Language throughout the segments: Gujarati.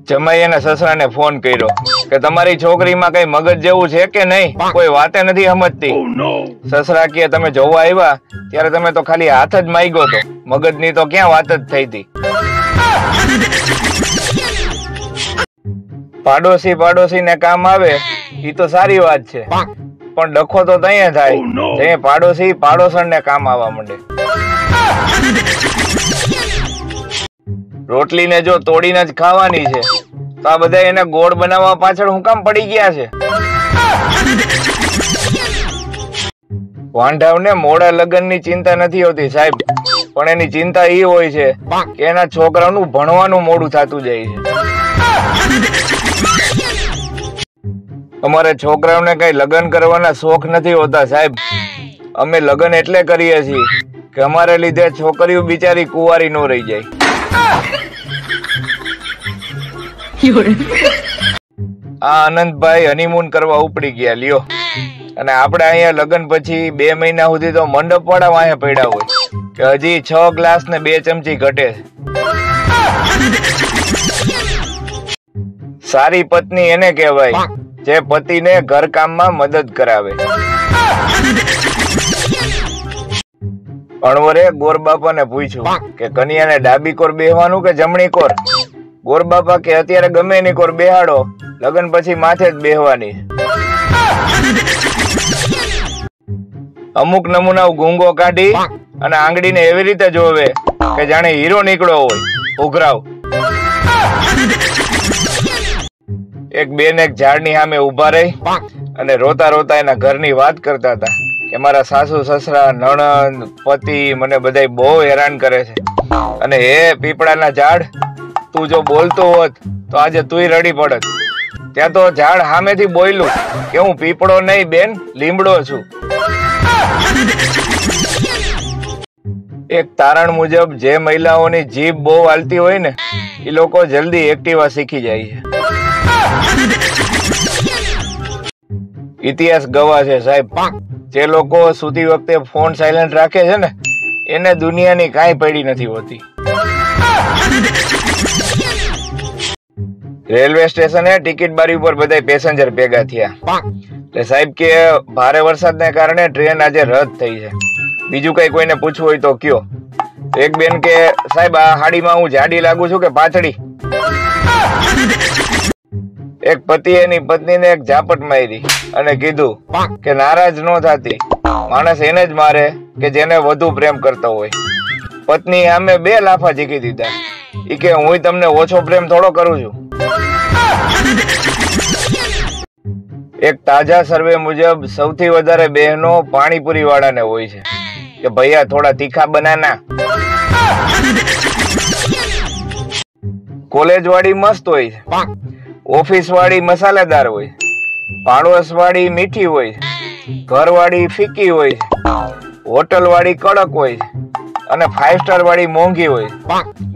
જમાઈ એના સસરાને ફોન કર્યો કે તમારી છોકરીમાં કઈ મગજ જેવું છે કે નહીં, કોઈ વાતે નથી સમજતી. સસરા કે તમે જોવા આવ્યા ત્યારે તમે તો ખાલી હાથ જ માંગ્યો તો, મગજની તો ક્યાં વાત જ થઈ હતી. પાડોશી ને કામ આવે ઈ તો સારી વાત છે, પણ ડખો તો ત્યાં થાય જ્યાં પાડોશી પાડોશણ ને કામ આવવા માંડે. રોટલી ને જો તોડીને જ ખાવાની છે તો આ બધા એને ગોળ બનાવવા પાછળ હું કામ પડી ગયા છે. વાંઢાવને મોડા લગ્ન ની ચિંતા નથી હોતી સાહેબ, પણ એની ચિંતા એ હોય છે કે એના છોકરાનું ભણવાનું મોડું થતું જાય છે. અમારે છોકરાઓને કઈ લગ્ન કરવાના શોખ નથી હોતા સાહેબ. અમે લગ્ન એટલે કરીએ છીએ કે અમારે લીધે છોકરીઓ બિચારી કુંવારી નો રહી જાય. આ આનંદભાઈ હનીમૂન કરવા ઉપડી ગયા લ્યો, અને આપણે અહીંયા લગ્ન પછી 2 મહિના સુધી તો મંડપ વાળા વાંહે પડ્યા હોય કે હજી 6 ગ્લાસ ને 2 ચમચી ઘટે. સારી પત્ની એને કહેવાય જે પતિને ઘર કામમાં મદદ કરાવે. અણવરે ગોરબાપાને પૂછ્યું કે કન્યાને ડાબી કોર બેહવાનું કે જમણી કોર. ગોરબાપા કે અત્યારે ગમે એની કોર બેહાડો, લગ્ન પછી માથે જ બેહવાની. અમુક નમૂના ગુંગો કાઢી અને આંગળીને એવી રીતે જોવે કે જાણે હીરો નીકળ્યો હોય. ઉઘરાવ. એક બેન એક ઝાડની સામે ઉભા રહી અને રોતા રોતા એના ઘરની વાત કરતા હતા કે મારા સાસુ સસરા નણંદ પતિ મને બધા બહુ હેરાન કરે છે, અને હે પીપળાના ઝાડ, તું જો બોલતો હોત તો આજે તુંય રડી પડત. ત્યાં તો ઝાડ સામેથી બોલ્યું કે હું પીપળો નહીં બેન, લીમડો છું. એક તારણ મુજબ જે મહિલાઓની જીભ બહુ હાલતી હોય ને એ લોકો જલ્દી એક્ટિવા શીખી જાય છે. ઇતિહાસ ગવા છે સાહેબ, જે લોકો સૂતી વખતે ફોન સાયલેન્ટ રાખે છે ને એને દુનિયાની કાંઈ પડી નથી હોતી. રેલવે સ્ટેશને ટિકિટ બારી ઉપર બધા પેસેન્જર ભેગા થયા એટલે સાહેબ કે ભારે વરસાદને કારણે ટ્રેન આજે રદ થઈ છે, બીજું કઈ કોઈને પૂછવું હોય તો કયો. એક બેન કે સાહેબ આ હાડીમાં હું જાડી લાગુ છું કે પાતળી. એક પતિ એની પત્નીને એક ઝાપટ મારી અને કીધું કે નારાજ ન થતી, માણસ એને જ મારે કે જેને વધુ પ્રેમ કરતો હોય. પત્ની સામે 2 લાફા ઝીકી દીધા. ઈ કે હું તમને ઓછો પ્રેમ થોડો કરું છું. એક તાજા સર્વે મુજબ સૌથી વધારે બહેનો પાણીપુરી વાળાને હોય છે કે ભૈયા થોડા તીખા બનાના. કોલેજ વાળી મસ્ત હોય છે, ઓફિસ વાળી મસાલેદાર હોય, પાડોશ વાળી મીઠી હોય, ઘર વાળી ફીકી હોય, હોટલ વાળી કડક હોય અને 5 સ્ટાર વાળી મોંઘી હોય.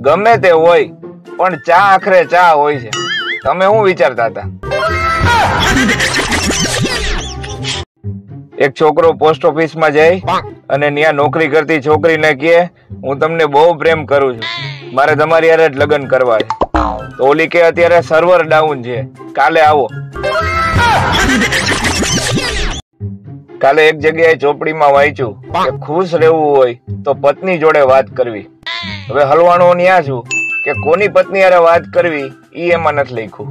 ગમે તે હોય પણ ચા આખરે ચા હોય છે. તમે શું વિચારતા હતા? એક છોકરો પોસ્ટ ઓફિસ માં જઈ અને ત્યાં નોકરી કરતી છોકરીને કહે હું તમને બહુ પ્રેમ કરું છું, મારે તમારી હારે જ લગ્ન કરવા છે. તો ઓલી કે અત્યારે સર્વર ડાઉન છે, કાલે આવો. કાલે એક જગ્યાએ ચોપડીમાં વાંચ્યું કે ખુશ રહેવું હોય તો પત્ની જોડે વાત કરવી. હવે હલવાણો ન્યા છું કે કોની પત્ની હારે વાત કરવી ઈ એમાં નથી લખ્યું.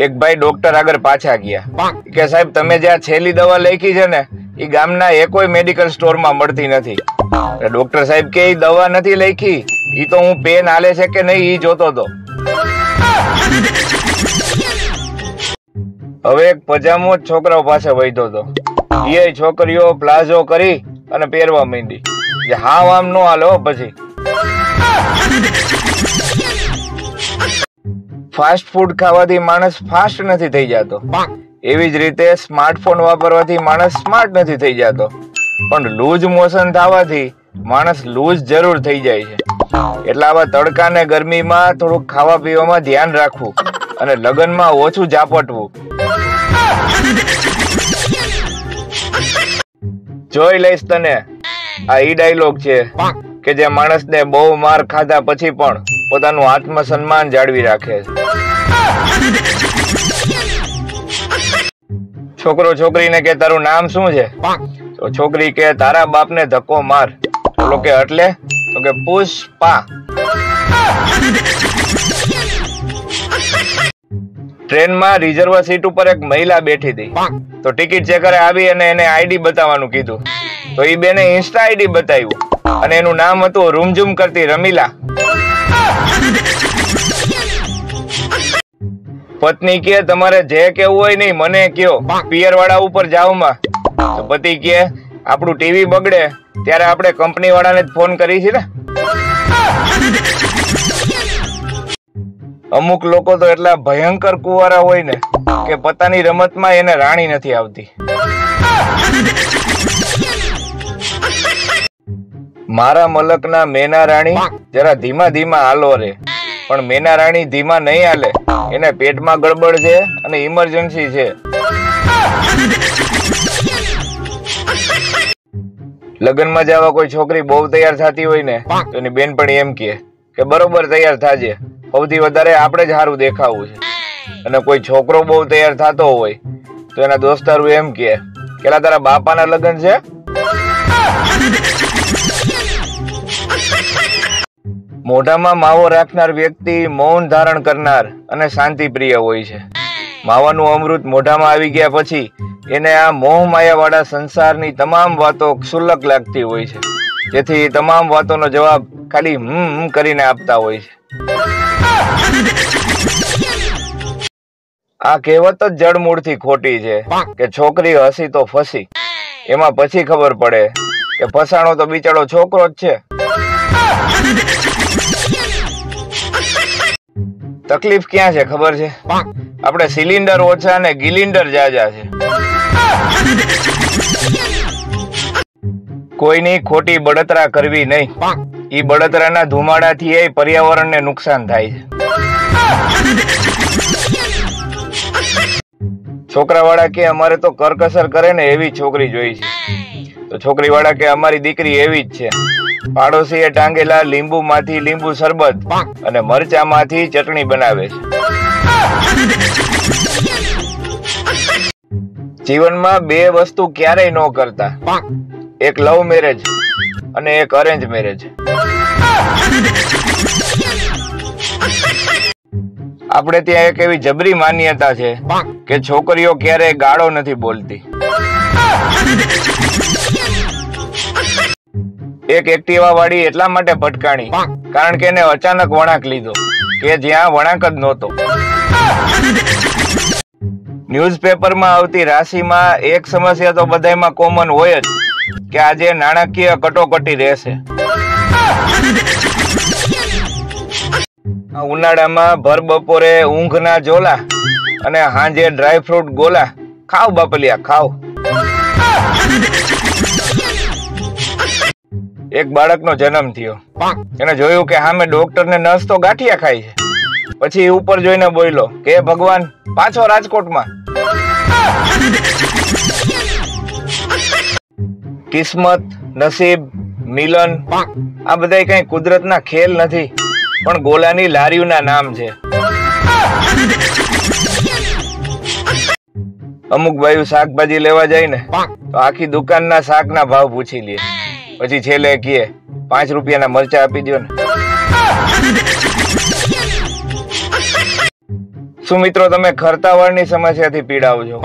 એક ભાઈ ડોક્ટર આગળ પાછા ગયા કે સાહેબ તમે જે આ છેલ્લી દવા લખી છે ને એ ગામના એકોય મેડિકલ સ્ટોરમાં મળતી નથી. ડોક્ટર સાહેબ કે એ દવા નથી લખી, ઈ તો હું પેન હાલે છે કે નહીં ઈ જોતો હતો. હવે એક પજામો છોકરાઓ પાસે વૈધો હતો. એ છોકરીઓ પ્લાઝો કરી અને પહેરવા માંડી. હાવ આમ નો હાલે હો. પછી ફાસ્ટ ફૂડ ખાવાથી માણસ ફાસ્ટ નથી થઈ જતો, એવી જ રીતે સ્માર્ટફોન વાપરવાથી માણસ સ્માર્ટ નથી થઈ જતો, પણ લૂઝ મોશન થવાથી માણસ લૂઝ જરૂર થઈ જાય છે. એટલે આવા તડકા ને ગરમીમાં થોડુંક ખાવા પીવામાં ધ્યાન રાખવું અને લગ્નમાં ઓછું ઝાપટવું. જોઈ લઈશ તને. આ ઈ ડાયલોગ છે કે જે માણસને બહુ માર ખાધા પછી પણ પોતાનું આત્મસન્માન જાળવી રાખે છે. છોકરો છોકરીને કે તારું નામ શું છે? તો છોકરી કે તારા બાપને ધક્કો માર. બોલો કે એટલે? તો કે પુષ્પા. ટ્રેનમાં રિઝર્વ સીટ ઉપર એક મહિલા બેઠી હતી. તો ટિકિટ ચેકરે આવી અને એને આઈડી બતાવવાનું કીધું. તો એ બેને ઇન્સ્ટા આઈડી બતાવ્યું અને એનું નામ હતું રૂમઝુમ કરતી રમીલા. પત્ની કે તમારે જે કેવું હોય નહીં મને કયો, પિયર વાળા ઉપર જાવ માં. તો પતિ કે આપણું ટીવી બગડે ત્યારે આપણે કંપની વાળાને જ ફોન કરી છે ને. અમુક લોકો તો એટલા ભયંકર કુંવારા હોય ને કે પોતાની રમતમાં એને રાણી નથી આવતી. મારા મલકના મેના રાણી જરા ધીમા ધીમા હાલો રે. પણ મેના રાણી ધીમા નહીં હાલે, એને પેટમાં ગડબડ છે અને ઇમરજન્સી છે. લગ્નમાં જવા કોઈ છોકરી બહુ તૈયાર થતી હોય ને તો એની બેનપણી એમ કહે કે બરોબર તૈયાર થાજે, સૌથી વધારે આપણે જ સારું દેખાવું છે. અને કોઈ છોકરો બહુ તૈયાર થતો હોય તો એના દોસ્તારો એમ કહે કે તારા બાપાના લગ્ન છે. મોઢામાં માવો રાખનાર વ્યક્તિ મૌન ધારણ કરનાર અને શાંતિ પ્રિય હોય છે. માવાનું અમૃત મોઢામાં આવી ગયા પછી એને આ મોહ માયા વાળા સંસારની તમામ વાતો ક્ષુલ્લક લાગતી હોય છે, જેથી તમામ વાતોનો જવાબ ખાલી કરીને આપતા હોય છે. આ કહેવત જ જડમૂળથી ખોટી છે કે છોકરી હસી તો ફસી. એમાં પછી ખબર પડે કે ફસાણો તો બિચારો છોકરો જ છે. તકલીફ ક્યાં છે ખબર છે? આપણે સિલિન્ડર ઓછા ને ગિલિન્ડર જાજા છે. કોઈની ખોટી બળતરા કરવી નહીં. ઈ બળતરાના ધુમાડાથી એ પર્યાવરણને નુકસાન થાય છે. છોકરાવાળા કે અમારે તો કરકસર કરે ને એવી છોકરી જોઈ છે. તો છોકરીવાળા કે અમારી દીકરી એવી જ છે. પાડોશીએ ટાંગેલા લીંબુમાંથી લીંબુ શરબત અને મરચામાંથી ચટણી બનાવે છે. જીવનમાં બે વસ્તુ ક્યારેય ન કરતા, એક લવ મેરેજ અને એક અરેન્જ મેરેજ. આપણે ત્યાં એક એવી જબરી માન્યતા છે કે છોકરીઓ ક્યારેય ગાળો નથી બોલતી. એક એક્ટિવા વાળી એટલા માટે ભટકાણી કારણ કે એને અચાનક વળાંક લીધો કે જ્યાં વળાંક જ નહોતો. ન્યૂઝપેપરમાં આવતી રાશિમાં એક સમસ્યા તો બધામાં કોમન હોય જ કે આજે નાણાકીય કટોકટી રહેશે. ઉનાળામાં ભર બપોરે ઊંઘના જોલા અને હાંજે ડ્રાય ફ્રૂટ ગોલા. ખાવ બાપલિયા ખાવ. એક બાળકનો જન્મ થયો. એને જોયું કે સામે ડોક્ટરને નર્સ તો ગાંઠિયા ખાય છે. પછી ઉપર જોઈને બોલ્યો કે ભગવાન પાછો રાજકોટમાં. કિસ્મત, નસીબ, મિલન આ બધા કઈ કુદરતના ખેલ નથી, પણ ગોલાની લારીઓના નામ છે. અમુક બાયું શાકભાજી લેવા જાય ને તો આખી દુકાનના શાકના ભાવ પૂછી લે. પછી છેલ્લે કહે 5 રૂપિયાના મરચા આપી દો ને. શું મિત્રો તમે ખરતાવાળની સમસ્યાથી પીડાવ છો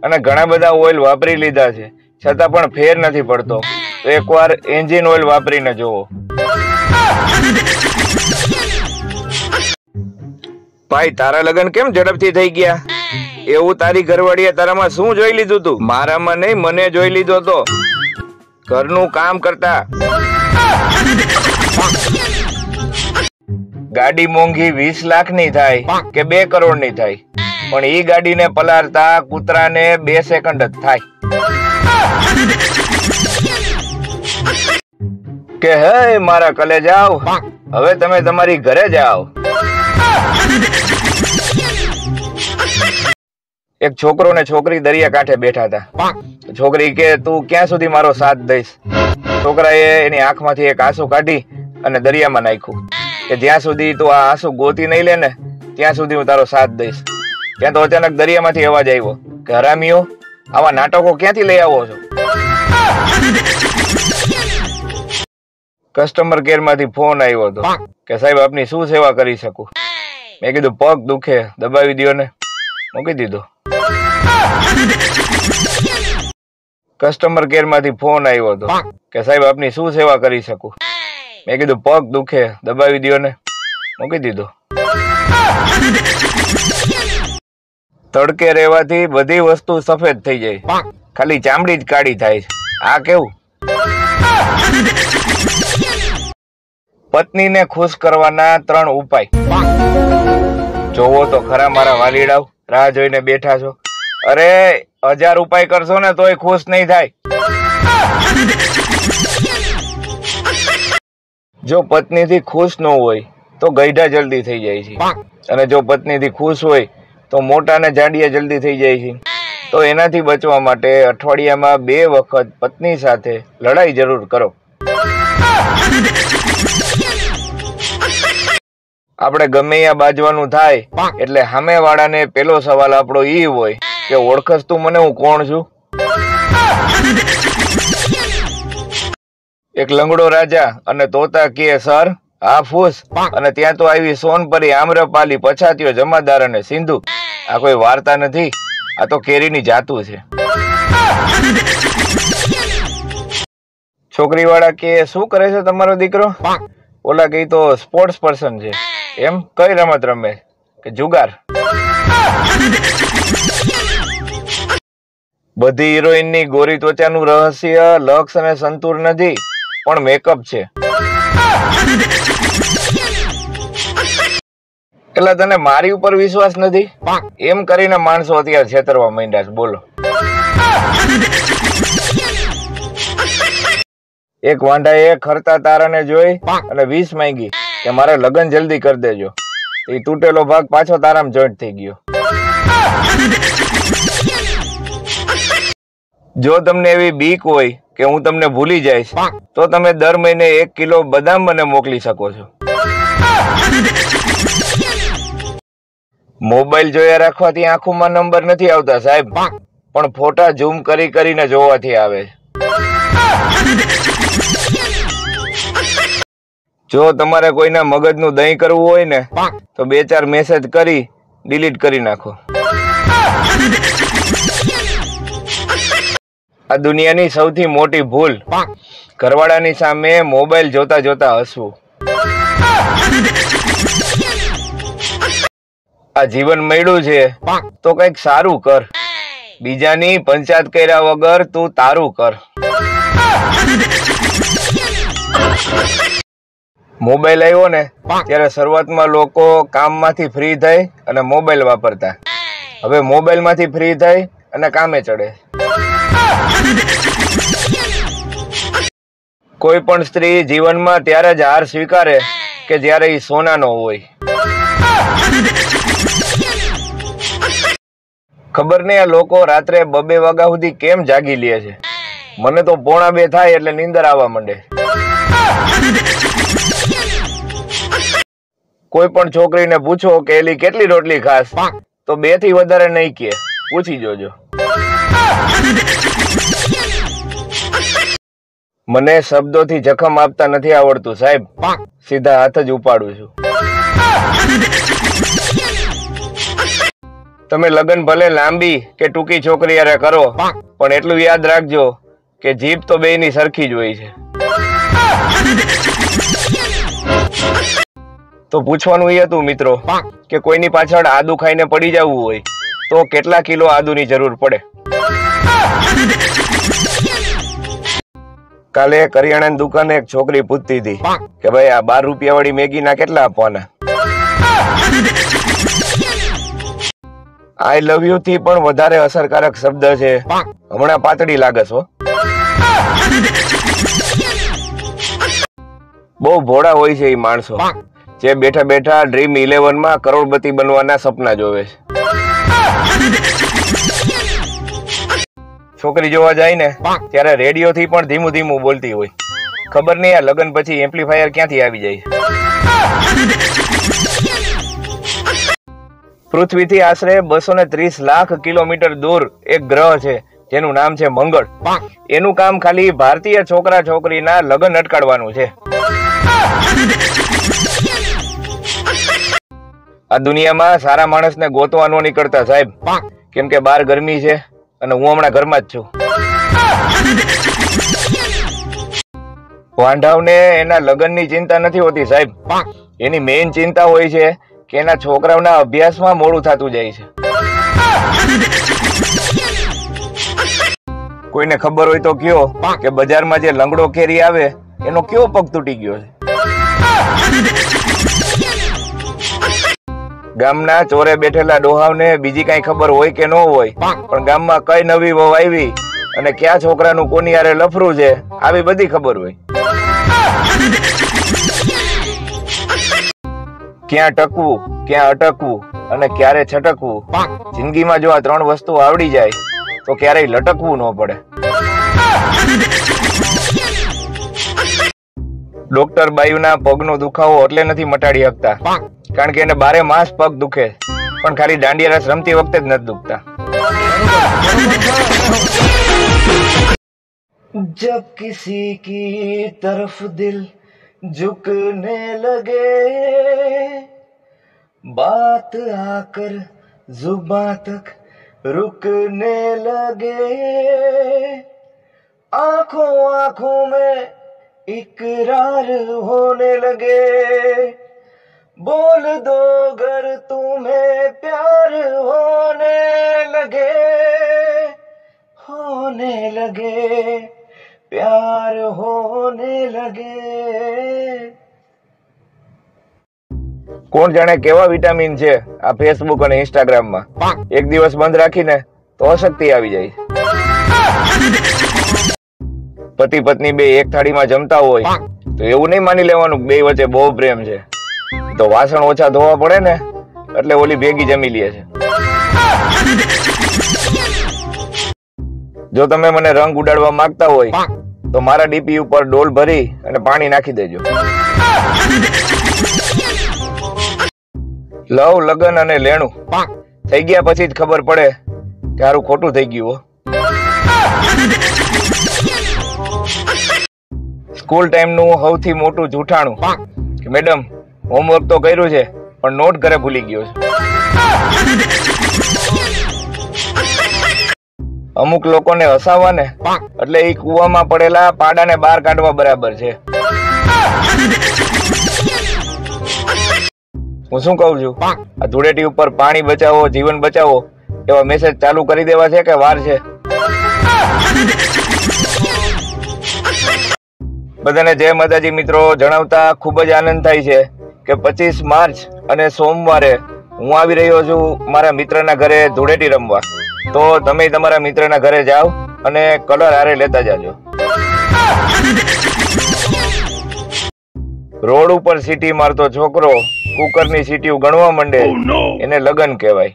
અને ઘણા બધા ઓઇલ વાપરી લીધા છે છતાં પણ ફેર નથી પડતો? તો એકવાર એન્જિન ઓઇલ વાપરીને જોવો. ભાઈ તારા લગ્ન કેમ ઝડપથી થઈ ગયા? એવું તારી ઘરવાળીએ તારામાં શું જોઈ લીધું તું? મારામાં નહીં, મને જોઈ લીધો તો ઘરનું કામ કરતા. ગાડી મોંઘી 20 લાખની થાય કે 2 કરોડની થાય, પણ ઈ ગાડીને પલારતા કૂતરાને 2 સેકન્ડ જ થાય. કે હે મારા કલેજાઓ, હવે તમે તમારી ઘરે જાઓ. એક છોકરો ને છોકરી દરિયા કાંઠે બેઠા હતા. છોકરી કે તું ક્યાં સુધી મારો સાથ દઈશ? છોકરાએ એની આંખમાંથી એક આંસુ કાઢી અને દરિયામાં નાખ્યું કે જ્યાં સુધી તું આ આંસુ ગોતી નહીં લે ને ત્યાં સુધી હું તારો સાથ દઈશ. ત્યાં તો અચાનક દરિયામાંથી અવાજ આવ્યો કે હરામીઓ, આવા નાટકો ક્યાંથી લઈ આવો છો? કસ્ટમર કેર માંથી ફોન આવ્યો હતો કે સાહેબ આપની શું સેવા કરી શકું? મેં કીધું પગ દુખે, દબાવી દો ને. મૂકી દીધો. કસ્ટમર કેર માંથી ફોન આવ્યો હતો કે સાહેબ આપની શું સેવા કરી શકું? મેં કીધું પગ દુખે, દબાવી દો ને. મૂકી દીધો. તડકે રહેવાથી બધી વસ્તુ સફેદ થઈ જાય, ખાલી ચામડી જ કાળી થાય છે. આ કેવું? પત્નીને ખુશ કરવાના 3 ઉપાય. જોવો તો ખરા મારા વાલીડાઓ, રાહ જોઈને બેઠા છો. અરે 1000 ઉપાય કરશો ને તોય ખુશ નહીં થાય. જો પત્નીથી ખુશ ન હોય તો ગઈઢા જલ્દી થઈ જાય છે, અને જો પત્નીથી ખુશ હોય તો મોટા ને જાડિયા જલ્દી થઈ જાય છે. તો એનાથી બચવા માટે અઠવાડિયામાં 2 વખત પત્ની સાથે લડાઈ જરૂર કરો. આપણે ગમે ત્યાં બાજવાનું થાય એટલે સામે વાળાને પેલો સવાલ આપણો ઈ હોય કે ઓળખસ તું મને, હું કોણ છું? એક લંગડો રાજા અને તોતા કે સર આ ફૂસ, અને ત્યાં તો આવી સોનપરી, આમ્રપાલી, પછાતીઓ, જમાદાર અને સિંધુ. આ કોઈ વાર્તા નથી, આ તો કેરીની જાતું છે. છોકરી વાળા કે શું કરે છે તમારો દીકરો? ઓલા કઈ તો સ્પોર્ટ્સ પર્સન છે. એમ? કઈ રમત રમે? કે જુગાર. બધી હિરોઈન ની ગોરી ત્વચાનું રહસ્ય લક્ષ અને સંતુર નથી, પણ મેકઅપ છે. એટલે તને મારી ઉપર વિશ્વાસ નથી? એમ કરીને માણસો અત્યારે છેતરવા માંડ્યા છે. બોલો. એક વાંઢાએ ખરતા તારાને જોઈ અને 20 માંગી કે મારે લગ્ન જલ્દી કરી દેજો. એ તૂટેલો ભાગ પાછો તારામાં જોઈન્ટ થઈ ગયો. જો તમને એવી બીક હોય કે હું તમને ભૂલી જઈશ તો તમે દર મહિને 1 કિલો બદામ મને મોકલી શકો છો. મોબાઈલ જોયા રાખવાથી આંખોમાં નંબર નથી આવતા સાહેબ, પણ ફોટા ઝૂમ કરી કરીને જોવાથી આવે. જો તમારે કોઈના મગજનું દહીં કરવું હોય ને તો 2-4 મેસેજ કરી ડિલીટ કરી નાખો. આ દુનિયાની સૌથી મોટી ભૂલ ઘરવાળાની સામે મોબાઈલ જોતા જોતા હસવું. આ જીવન મળ્યું છે તો કઈક સારું કર. બીજાની પંચાયત કર્યા વગર તું તારું કર. મોબાઈલ આવ્યો ને ત્યારે શરૂઆતમાં લોકો કામમાંથી ફ્રી થઈ અને મોબાઈલ વાપરતા. હવે મોબાઈલ માંથી ફ્રી થઈ અને કામે ચડે. કોઈ પણ સ્ત્રી જીવનમાં ત્યારે જ હાર સ્વીકારે કે જ્યારે એ સોનાનો હોય. ખબર નહીં આ લોકો રાત્રે 2-2 વાગ્યા સુધી કેમ જાગી લે છે. મને તો 1:45 થાય એટલે નીંદર આવવા માંડે. કોઈ પણ છોકરીને પૂછો કે એલી કેટલી રોટલી ખાસ, તો 2 થી વધારે નહીં કે. પૂછી જોજો. મને શબ્દોથી જખમ આપતા નથી આવડતું સાહેબ, સીધા હાથ જ ઉપાડું છું. તમે લગ્ન ભલે લાંબી કે ટૂંકી છોકરી હારે કરો, પણ એટલું યાદ રાખજો કે જીભ તો બેયની સરખી જ હોય છે. તો પૂછવાનું એ હતું મિત્રો કે કોઈની પાછળ આદુ ખાઈને પડી જવું હોય તો કેટલા કિલો આદુની જરૂર પડે? કાલે કરિયાણાની દુકાને એક છોકરી પૂછતી હતી કે ભાઈ આ 12 રૂપિયા વાળી મેગી ના કેટલા આપવાના? આઈ લવ યુ થી પણ વધારે અસરકારક શબ્દ છે. હમણાં પાતળી લાગે છો. બહુ ભોળા હોય છે એ માણસો જે બેઠા બેઠા ડ્રીમ 11 માં કરોડપતિ બનવાના સપના જોવે છે. છોકરી જોવા જાય ને ત્યારે રેડિયો થી પણ ધીમું ધીમું બોલતી હોય. ખબર નહીં આ લગ્ન પછી એમ્પ્લીફાયર ક્યાંથી આવી જાય. પૃથ્વીથી આશરે 230 લાખ કિલોમીટર દૂર એક ગ્રહ છે જેનું નામ છે મંગળ. એનું કામ ખાલી ભારતીય છોકરા છોકરીના લગ્ન અટકાડવાનું છે. આ દુનિયામાં સારા માણસને ગોતવાનો નીકળતા સાહેબ, કેમ કે બહાર ગરમી છે અને હું હમણાં ઘરમાં જ છું. વાંઢાવને એના લગ્નની ચિંતા નથી હોતી સાહેબ. એની મેઇન ચિંતા હોય છે કે એના છોકરાઓના અભ્યાસમાં મોડું થતું જાય છે. કોઈને ખબર હોય તો કયો કે બજારમાં જે લંગડો કેરી આવે એનો કયો પગ તૂટી ગયો છે. ગામના ચોરે બેઠેલા ડોહાવને બીજી કઈ ખબર હોય કે ન હોય, પણ ગામમાં કઈ નવી વહુ આવી અને ક્યાં છોકરાનું કોની હારે લફરું છે આવી બધી ખબર હોય. ક્યાં ટકવું, ક્યાં અટકવું અને ક્યારે છટકવું, જિંદગીમાં જો આ 3 વસ્તુ આવડી જાય તો ક્યારેય લટકવું ન પડે. ડોક્ટર બાયુના પગનો દુખાવો એટલે નથી મટાડી શકતા કારણ કે એને 12 માસ પગ દુખે, પણ ખાલી દાંડિયા રસ રમતી વખતે જ નથી દુખતા. जब किसी की तरफ दिल झुकने लगे, बात आकर जुबां तक रुकने लगे, आंखों आंखों में इकरार होने लगे, बोल दो अगर तुम्हें प्यार होने लगे, प्यार होने लगे. કોણ જાણે કેવા વિટામિન છે આ ફેસબુક અને ઇન્સ્ટાગ્રામ માં. એક દિવસ બંધ રાખીને તો અશક્તિ આવી જાય. પતિ પત્ની બે એક થાળીમાં જમતા હોય તો એવું નહીં માની લેવાનું બે વચ્ચે બહુ પ્રેમ છે. તો વાસણ ઓછા ધોવા પડે ને એટલે ઓલી ભેગી જમી લે છે. જો તમે મને રંગ ઉડાડવા માંગતા હોય તો મારા ડીપી ઉપર ડોલ ભરી અને પાણી નાખી દેજો. લવ, લગન અને લેણું થઈ ગયા પછી જ ખબર પડે કે હારું ખોટું થઈ ગયું. સ્કૂલ ટાઈમ નું સૌથી મોટું જૂઠાણું કે મેડમ હોમવર્ક તો કર્યું છે પણ નોટ ઘરે ભૂલી ગયો છે. અમુક લોકોને હસાવવા ને એટલે એ કુવામાં પડેલા પાડાને બહાર કાઢવા બરાબર છે. હું શું કઉ છું, આ ધૂળેટી ઉપર પાણી બચાવો જીવન બચાવો એવા મેસેજ ચાલુ કરી દેવા છે કે વાર છે? બધાને જય માતાજી મિત્રો. જણાવતા ખૂબ જ આનંદ થાય છે કે 25 માર્ચ અને સોમવારે હું આવી રહ્યો છું મારા મિત્રના ઘરે ધૂળેટી રમવા. તો તમે તમારા મિત્રના ઘરે જાઓ અને કલર હારે લેતા જાજો. રોડ ઉપર સીટી મારતો છોકરો કુકરની સીટીઓ ગણવા માંડે એને લગન કહેવાય.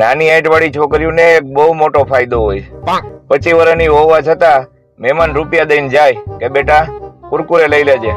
નાની હાઈટ વાળી છોકરીઓને એક બહુ મોટો ફાયદો હોય. 25 વર્ષની હોવા છતાં મહેમાન રૂપિયા દઈને જાય કે બેટા કુરકુરે લઈ લેજે.